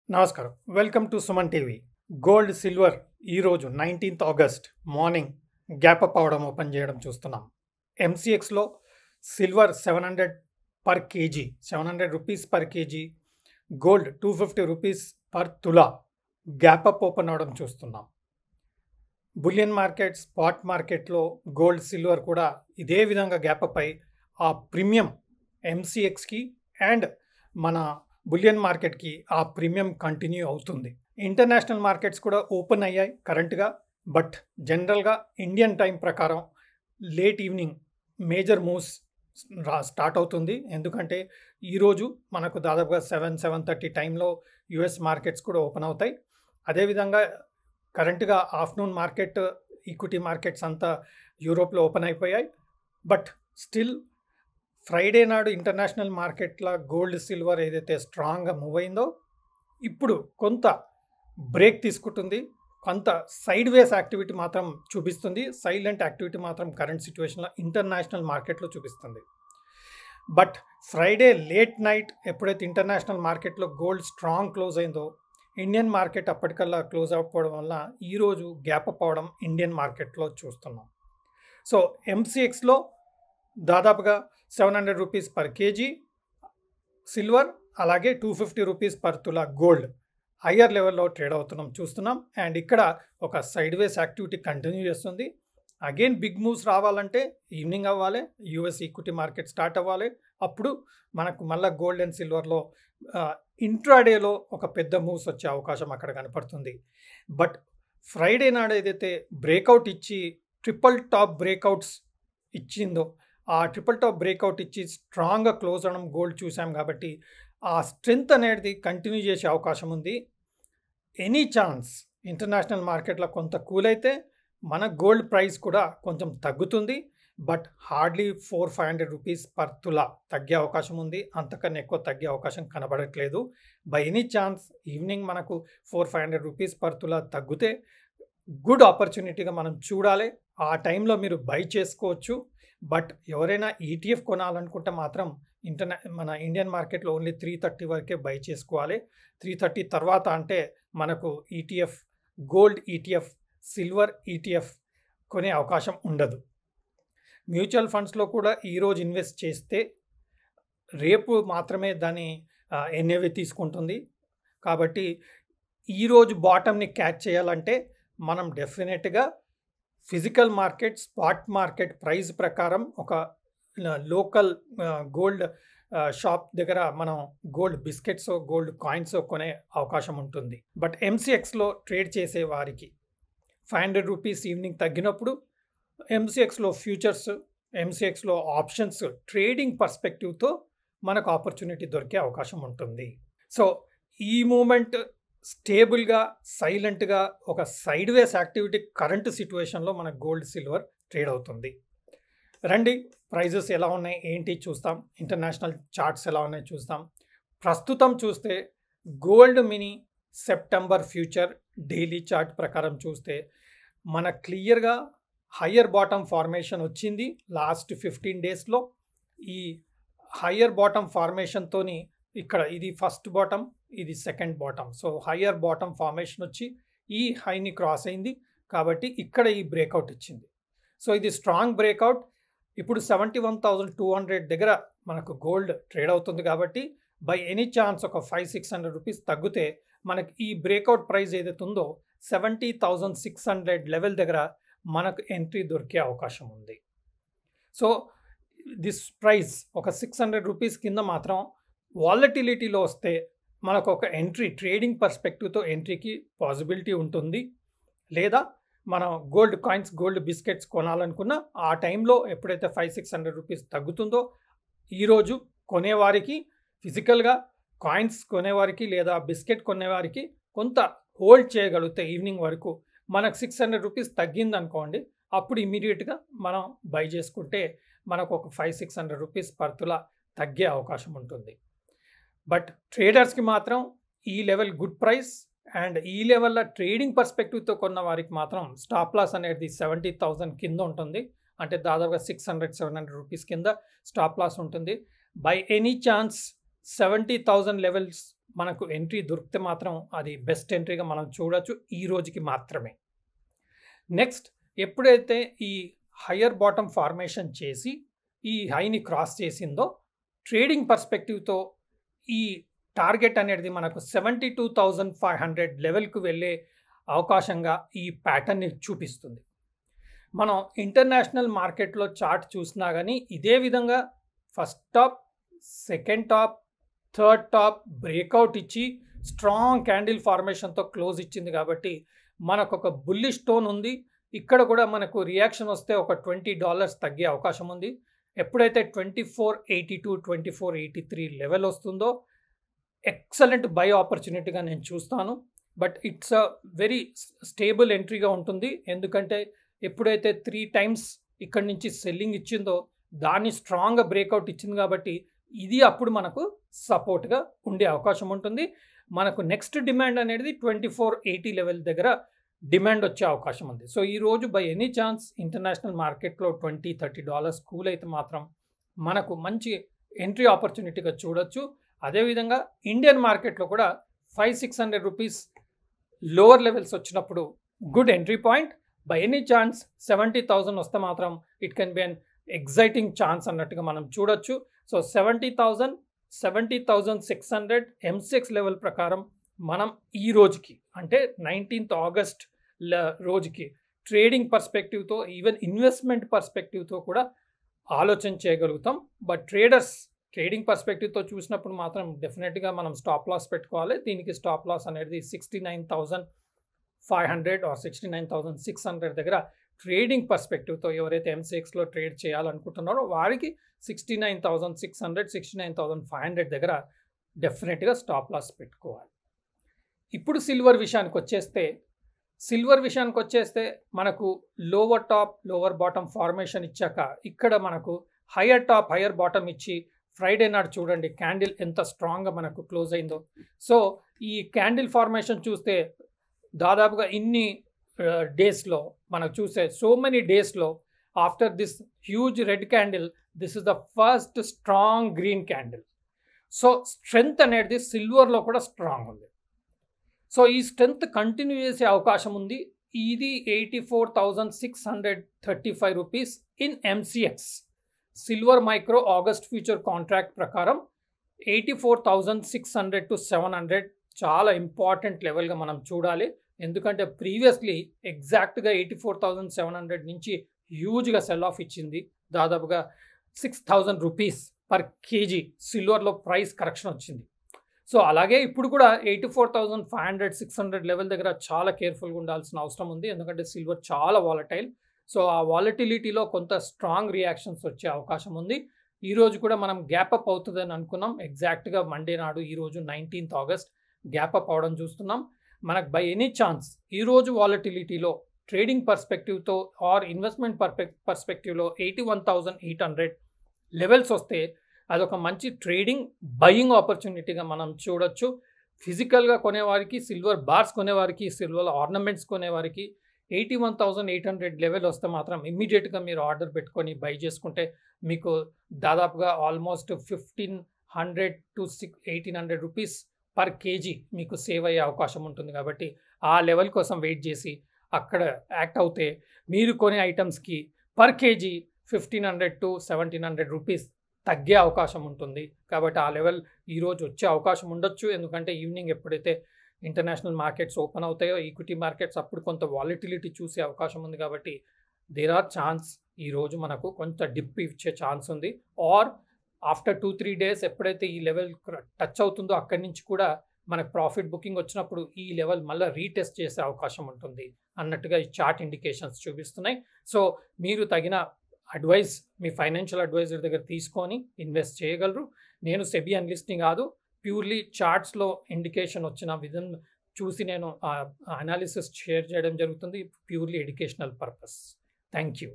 నమస్కారం. Welcome to Suman TV. Gold, silver ఈరోజు 19th August morning gap up అవ్వడం open చేయడం చూస్తున్నాం. ఎంసీఎక్స్లో silver 700 per KG, 700 rupees per KG, gold 250 rupees per tola gap up open అవ్వడం చూస్తున్నాం. బులియన్ మార్కెట్, స్పాట్ మార్కెట్లో గోల్డ్, సిల్వర్ కూడా ఇదే విధంగా గ్యాప్ అప్ అయి ఆ ప్రీమియం ఎంసీఎక్స్కి అండ్ మన బులియన్ మార్కెట్కి ఆ ప్రీమియం కంటిన్యూ అవుతుంది. ఇంటర్నేషనల్ మార్కెట్స్ కూడా ఓపెన్ అయ్యాయి కరెంట్గా. బట్ జనరల్గా ఇండియన్ టైం ప్రకారం late evening major moves start అవుతుంది. ఎందుకంటే ఈరోజు మనకు దాదాపుగా 7-7:30 టైంలో యుఎస్ మార్కెట్స్ కూడా ఓపెన్ అవుతాయి. అదేవిధంగా కరెంట్గా ఆఫ్టర్నూన్ మార్కెట్, ఈక్విటీ మార్కెట్స్ అంతా యూరోప్లో ఓపెన్ అయిపోయాయి. బట్ స్టిల్ ఫ్రైడే నాడు ఇంటర్నేషనల్ మార్కెట్ల గోల్డ్, సిల్వర్ ఏదైతే స్ట్రాంగ్గా మూవ్ అయిందో ఇప్పుడు కొంత బ్రేక్ తీసుకుంటుంది. కొంత సైడ్ వేస్ యాక్టివిటీ మాత్రం చూపిస్తుంది. సైలెంట్ యాక్టివిటీ మాత్రం కరెంట్ సిచ్యువేషన్లో ఇంటర్నేషనల్ మార్కెట్లో చూపిస్తుంది. బట్ ఫ్రైడే లేట్ నైట్ ఎప్పుడైతే ఇంటర్నేషనల్ మార్కెట్లో గోల్డ్ స్ట్రాంగ్ క్లోజ్ అయిందో ఇండియన్ మార్కెట్ అప్పటికల్లా క్లోజ్ అవ్వకపోవడం వల్ల ఈరోజు గ్యాప్ అప్ అవ్వడం ఇండియన్ మార్కెట్లో చూస్తున్నాం. సో ఎంసీఎక్స్లో దాదాపుగా 700 రూపీస్ పర్ కేజీ సిల్వర్, అలాగే 250 రూపీస్ పర్ తులా గోల్డ్ హయ్యర్ లెవెల్లో ట్రేడ్ అవుతున్నాం చూస్తున్నాం. అండ్ ఇక్కడ ఒక సైడ్ వేస్ యాక్టివిటీ కంటిన్యూ చేస్తుంది. అగైన్ బిగ్ మూవ్స్ రావాలంటే ఈవినింగ్ అవ్వాలి, యూఎస్ ఈక్విటీ మార్కెట్ స్టార్ట్ అవ్వాలి. అప్పుడు మనకు మళ్ళీ గోల్డ్ అండ్ సిల్వర్లో ఇంట్రాడేలో ఒక పెద్ద మూవ్స్ వచ్చే అవకాశం అక్కడ కనపడుతుంది. బట్ ఫ్రైడే నాడు ఏదైతే బ్రేక్అవుట్ ఇచ్చి ట్రిపుల్ టాప్ బ్రేక్అవుట్స్ ఇచ్చిందో ఆ ట్రిపుల్ టాప్ బ్రేక్అవుట్ ఇచ్చి స్ట్రాంగ్గా క్లోజ్ అవడం గోల్డ్ చూసాం కాబట్టి ఆ స్ట్రెంగ్త్ అనేది కంటిన్యూ చేసే అవకాశం ఉంది. ఎనీ ఛాన్స్ ఇంటర్నేషనల్ మార్కెట్లో కొంత కూల్ అయితే మన గోల్డ్ ప్రైస్ కూడా కొంచెం తగ్గుతుంది. బట్ హార్డ్లీ 400-500 రూపీస్ పర్ తులా తగ్గే అవకాశం ఉంది. అంతకన్నా ఎక్కువ తగ్గే అవకాశం కనబడట్లేదు. బై ఎనీ ఛాన్స్ ఈవినింగ్ మనకు 400-500 రూపీస్ పర్ తులా తగ్గితే గుడ్ ఆపర్చునిటీగా మనం చూడాలి. ఆ టైంలో మీరు బై చేసుకోవచ్చు. బట్ ఎవరైనా ఈటీఎఫ్ కొనాలనుకుంటే మాత్రం మన ఇండియన్ మార్కెట్లో ఓన్లీ 330 వరకే బై చేసుకోవాలి. 330 తర్వాత అంటే మనకు ETF, gold ETF, silver ETF కొనే అవకాశం ఉండదు. మ్యూచువల్ ఫండ్స్లో కూడా ఈరోజు ఇన్వెస్ట్ చేస్తే రేపు మాత్రమే దాని ఎన్ఏవి తీసుకుంటుంది. కాబట్టి ఈరోజు బాటమ్ని క్యాచ్ చేయాలంటే మనం డెఫినెట్గా physical market, spot market price ప్రకారం ఒక లోకల్ గోల్డ్ షాప్ దగ్గర మనం గోల్డ్ బిస్కెట్స్, గోల్డ్ కాయిన్స్ కొనే అవకాశం ఉంటుంది. బట్ ఎంసీఎక్స్లో ట్రేడ్ చేసే వారికి 500 రూపీస్ ఈవినింగ్ తగ్గినప్పుడు ఎంసీఎక్స్లో ఫ్యూచర్స్, ఎంసీఎక్స్లో ఆప్షన్స్ ట్రేడింగ్ పర్స్పెక్టివ్తో మనకు ఆపర్చునిటీ దొరికే అవకాశం ఉంటుంది. సో ఈ మూమెంట్ స్టేబుల్గా, సైలెంట్గా ఒక సైడ్ వేస్ యాక్టివిటీ కరెంట్ సిచ్యువేషన్లో మన గోల్డ్, సిల్వర్ ట్రేడ్ అవుతుంది. రండి ప్రైజెస్ ఎలా ఉన్నాయి ఏంటి చూస్తాం. ఇంటర్నేషనల్ చార్ట్స్ ఎలా ఉన్నాయి చూస్తాం. ప్రస్తుతం చూస్తే gold mini September future daily chart ప్రకారం చూస్తే మన క్లియర్గా హయ్యర్ బాటమ్ ఫార్మేషన్ వచ్చింది లాస్ట్ 15 డేస్లో. ఈ హయ్యర్ బాటమ్ ఫార్మేషన్తోని ఇక్కడ ఇది ఫస్ట్ బాటమ్, ఇది second bottom. So higher bottom formation వచ్చి ఈ హైని క్రాస్ అయింది కాబట్టి ఇక్కడ ఈ బ్రేక్అవుట్ ఇచ్చింది. సో ఇది స్ట్రాంగ్ బ్రేక్అవుట్. ఇప్పుడు 71,200 దగ్గర మనకు గోల్డ్ ట్రేడ్ అవుతుంది కాబట్టి బై ఎనీ ఛాన్స్ ఒక 500-600 రూపీస్ తగ్గితే మనకి ఈ బ్రేక్అవుట్ ప్రైస్ ఏదైతే ఉందో 70,600 లెవెల్ దగ్గర మనకు ఎంట్రీ దొరికే అవకాశం ఉంది. సో దిస్ ప్రైస్ ఒక 600 రూపీస్ కింద మాత్రం వాలటిలిటీలో వస్తే మనకు ఒక ఎంట్రీ, ట్రేడింగ్ పర్స్పెక్టివ్తో ఎంట్రీకి పాసిబిలిటీ ఉంటుంది. లేదా మనం గోల్డ్ కాయిన్స్, గోల్డ్ బిస్కెట్స్ కొనాలనుకున్న ఆ టైంలో ఎప్పుడైతే 500-600 రూపీస్ తగ్గుతుందో ఈరోజు కొనేవారికి, ఫిజికల్గా కాయిన్స్ కొనేవారికి లేదా బిస్కెట్ కొనేవారికి కొంత హోల్డ్ చేయగలిగితే ఈవినింగ్ వరకు మనకు 600 రూపీస్ తగ్గిందనుకోండి, అప్పుడు ఇమీడియట్గా మనం బై చేసుకుంటే మనకు ఒక 500-600 రూపీస్ పర్ తులా తగ్గే అవకాశం ఉంటుంది. బట్ ట్రేడర్స్కి మాత్రం ఈ లెవెల్ గుడ్ ప్రైస్. అండ్ ఈ లెవెల్లో ట్రేడింగ్ పర్స్పెక్టివ్తో కొన్న వారికి మాత్రం స్టాప్ లాస్ అనేది 70,000 కింద ఉంటుంది. అంటే దాదాపుగా 600-700 రూపీస్ కింద స్టాప్ లాస్ ఉంటుంది. బై ఎనీ ఛాన్స్ 70,000 లెవెల్స్ మనకు ఎంట్రీ దొరికితే మాత్రం అది బెస్ట్ ఎంట్రీగా మనం చూడొచ్చు ఈ రోజుకి మాత్రమే. నెక్స్ట్ ఎప్పుడైతే ఈ హయ్యర్ బాటమ్ ఫార్మేషన్ చేసి ఈ హైని క్రాస్ చేసిందో ట్రేడింగ్ పర్స్పెక్టివ్తో ఈ టార్గెట్ అనేది మనకు 72,500 లెవెల్కు వెళ్ళే అవకాశంగా ఈ ప్యాటర్న్ని చూపిస్తుంది. మనం ఇంటర్నేషనల్ మార్కెట్లో చార్ట్ చూసినా కానీ ఇదే విధంగా first top, second top, third top breakout ఇచ్చి స్ట్రాంగ్ క్యాండిల్ ఫార్మేషన్తో క్లోజ్ ఇచ్చింది కాబట్టి మనకు ఒక బుల్లిష్ టోన్ ఉంది. ఇక్కడ కూడా మనకు రియాక్షన్ వస్తే ఒక $20 తగ్గే అవకాశం ఉంది. ఎప్పుడైతే 2482, 2483 లెవెల్ వస్తుందో ఎక్సలెంట్ బై ఆపర్చునిటీగా నేను చూస్తాను. But it's a very stable ఎంట్రీగా ఉంటుంది. ఎందుకంటే ఎప్పుడైతే 3 టైమ్స్ ఇక్కడి నుంచి సెల్లింగ్ ఇచ్చిందో దాన్ని స్ట్రాంగ్గా బ్రేక్అవుట్ ఇచ్చింది కాబట్టి ఇది అప్పుడు మనకు సపోర్ట్గా ఉండే అవకాశం ఉంటుంది. మనకు నెక్స్ట్ డిమాండ్ అనేది 2480 లెవెల్ దగ్గర డిమాండ్ వచ్చే అవకాశం ఉంది. సో ఈరోజు బై ఎనీ ఛాన్స్ ఇంటర్నేషనల్ మార్కెట్లో $20-30 కూల్ అయితే మాత్రం మనకు మంచి ఎంట్రీ ఆపర్చునిటీగా చూడొచ్చు. అదేవిధంగా ఇండియన్ మార్కెట్లో కూడా 500-600 రూపీస్ లోవర్ లెవెల్స్ వచ్చినప్పుడు good entry point. By any chance 70,000 వస్తే మాత్రం it can be an exciting chance అన్నట్టుగా మనం చూడొచ్చు. సో 70,000, 70,600 ఎంసెక్స్ లెవెల్ ప్రకారం మనం ఈ రోజుకి అంటే 19th ఆగస్ట్ రోజుకి ట్రేడింగ్ పర్స్పెక్టివ్తో ఈవెన్ ఇన్వెస్ట్మెంట్ పర్స్పెక్టివ్తో కూడా ఆలోచన చేయగలుగుతాం. బట్ ట్రేడింగ్ పర్స్పెక్టివ్తో చూసినప్పుడు మాత్రం డెఫినెట్గా మనం స్టాప్ లాస్ పెట్టుకోవాలి. దీనికి స్టాప్ లాస్ అనేది 69,500 ఆర్ 69,600 దగ్గర ట్రేడింగ్ పర్స్పెక్టివ్తో ఎవరైతే ఎంసీఎక్స్లో ట్రేడ్ చేయాలనుకుంటున్నారో వారికి 69,600, 69,500 దగ్గర డెఫినెట్గా స్టాప్ లాస్ పెట్టుకోవాలి. ఇప్పుడు సిల్వర్ విషయానికి వచ్చేస్తే మనకు lower top, lower bottom formation ఇచ్చాక ఇక్కడ మనకు హయ్యర్ టాప్, హయ్యర్ బాటమ్ ఇచ్చి ఫ్రైడే నాడు చూడండి క్యాండిల్ ఎంత స్ట్రాంగ్గా మనకు క్లోజ్ అయిందో. సో ఈ క్యాండిల్ ఫార్మేషన్ చూస్తే దాదాపుగా ఇన్ని డేస్లో మనకు చూసే సో మెనీ డేస్లో after this huge red candle this is the first strong green candle. So strength అనేది సిల్వర్లో కూడా స్ట్రాంగ్ ఉంది. సో ఈ స్ట్రెంగ్త్ కంటిన్యూ చేసే అవకాశం ఉంది. ఇది 84,635 rupees in MCX. Silver micro August future contract ప్రకారం 84,600 to 700 చాలా ఇంపార్టెంట్ లెవెల్గా మనం చూడాలి. ఎందుకంటే ప్రీవియస్లీ ఎగ్జాక్ట్గా 84,700 నుంచి హ్యూజ్గా సెల్ ఆఫ్ ఇచ్చింది. దాదాపుగా 6,000 రూపీస్ పర్ కేజీ సిల్వర్లో ప్రైస్ కరెక్షన్ వచ్చింది. సో అలాగే ఇప్పుడు కూడా 84,500, 600 లెవెల్ దగ్గర చాలా కేర్ఫుల్గా ఉండాల్సిన అవసరం ఉంది. ఎందుకంటే సిల్వర్ చాలా వాలటైల్. సో ఆ వాలటిలిటీలో కొంత స్ట్రాంగ్ రియాక్షన్స్ వచ్చే అవకాశం ఉంది. ఈరోజు కూడా మనం గ్యాప్ అప్ అవుతుందని అనుకున్నాం. ఎగ్జాక్ట్గా మండే నాడు ఈరోజు 19th ఆగస్ట్ గ్యాప్ అప్ అవడం చూస్తున్నాం. మనకు బై ఎనీ ఛాన్స్ ఈరోజు వాలటిలిటీలో ట్రేడింగ్ పర్స్పెక్టివ్తో ఆర్ ఇన్వెస్ట్మెంట్ పర్స్పెక్టివ్లో 81,800 లెవెల్స్ వస్తే అదొక మంచి ట్రేడింగ్ బయింగ్ ఆపర్చునిటీగా మనం చూడొచ్చు. ఫిజికల్గా కొనేవారికి, సిల్వర్ బార్స్ కొనేవారికి, సిల్వర్ ఆర్నమెంట్స్ కొనేవారికి 81,800 లెవెల్ వస్తే మాత్రం ఇమ్మీడియట్గా మీరు ఆర్డర్ పెట్టుకొని బై చేసుకుంటే మీకు దాదాపుగా almost 1,500 to 1,800 rupees per KG మీకు సేవ్ అయ్యే అవకాశం ఉంటుంది. కాబట్టి ఆ లెవెల్ కోసం వెయిట్ చేసి అక్కడ యాక్ట్ అవుతే మీరు కొనే ఐటమ్స్కి పర్ కేజీ 1,500 to 1,700 రూపీస్ తగ్గే అవకాశం ఉంటుంది. కాబట్టి ఆ లెవెల్ ఈరోజు వచ్చే అవకాశం ఉండొచ్చు. ఎందుకంటే ఈవినింగ్ ఎప్పుడైతే ఇంటర్నేషనల్ మార్కెట్స్ ఓపెన్ అవుతాయో, ఈక్విటీ మార్కెట్స్ అప్పుడు కొంత వాలిటిలిటీ చూసే అవకాశం ఉంది. కాబట్టి దేర్ ఆర్ ఛాన్స్ ఈరోజు మనకు కొంత డిప్ ఇచ్చే ఛాన్స్ ఉంది. ఆర్ ఆఫ్టర్ 2-3 డేస్ ఎప్పుడైతే ఈ లెవెల్ టచ్ అవుతుందో అక్కడి నుంచి కూడా మనకు ప్రాఫిట్ బుకింగ్ వచ్చినప్పుడు ఈ లెవెల్ మళ్ళీ రీటెస్ట్ చేసే అవకాశం ఉంటుంది అన్నట్టుగా ఈ చార్ట్ ఇండికేషన్స్ చూపిస్తున్నాయి. సో మీరు తగిన అడ్వైస్ మీ ఫైనాన్షియల్ అడ్వైజర్ దగ్గర తీసుకొని ఇన్వెస్ట్ చేయగలరు. నేను సెబీ అనలిస్ట్ని కాదు, ప్యూర్లీ చార్ట్స్లో ఇండికేషన్ వచ్చిన విధం చూసి నేను అనాలిసిస్ షేర్ చేయడం జరుగుతుంది. Purely educational purpose. Thank you.